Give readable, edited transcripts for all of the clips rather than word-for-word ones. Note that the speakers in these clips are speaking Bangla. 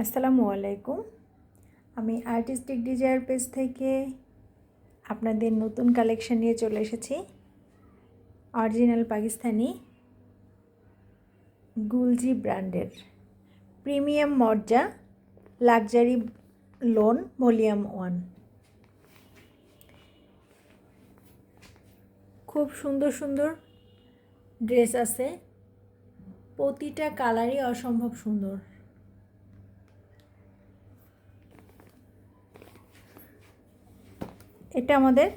আসসালামু আলাইকুম। আমি আর্টিস্টিক ডিজায়ার পেজ থেকে আপনাদের নতুন কালেকশন নিয়ে চলে এসেছি। অরিজিনাল পাকিস্তানি গুলজি ব্র্যান্ডের প্রিমিয়াম মর্জা লাক্সারি লোন ভলিউম 1। খুব সুন্দর সুন্দর ড্রেস আছে, প্রতিটা কালারই অসম্ভব সুন্দর। এটা আমাদের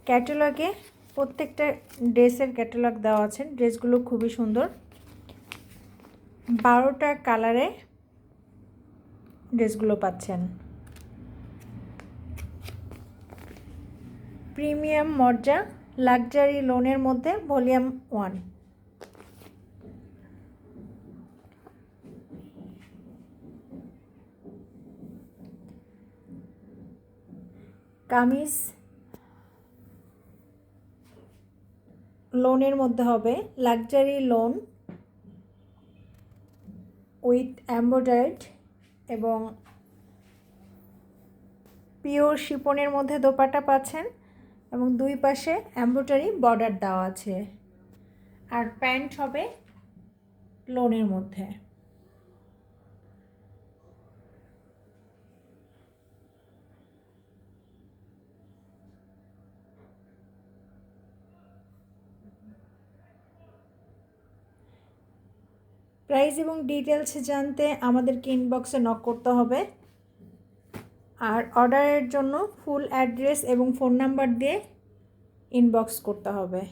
ক্যাটালগে প্রত্যেকটা ড্রেসের ক্যাটালগ দেওয়া আছে। ড্রেসগুলো খুবই সুন্দর, 12টা কালারে ড্রেসগুলো পাচ্ছেন। প্রিমিয়াম মর্জা লাক্সারি লোনের মধ্যে ভলিউম 1। কামিজ লোনের মধ্যে হবে, লাক্সারি লোন উইথ এমব্রয়ডারিড এবং পিওর শিপনের মধ্যে দোপাট্টা পাচ্ছেন এবং দুই পাশে এমব্রয়ডারি বর্ডার দেওয়া আছে। আর প্যান্ট হবে লোনের মধ্যে। প্রাইস এবং ডিটেলস জানতে আমাদেরকে ইনবক্সে নক করতে হবে। আর অর্ডারের জন্য ফুল অ্যাড্রেস এবং ফোন নাম্বার দিয়ে ইনবক্স করতে হবে।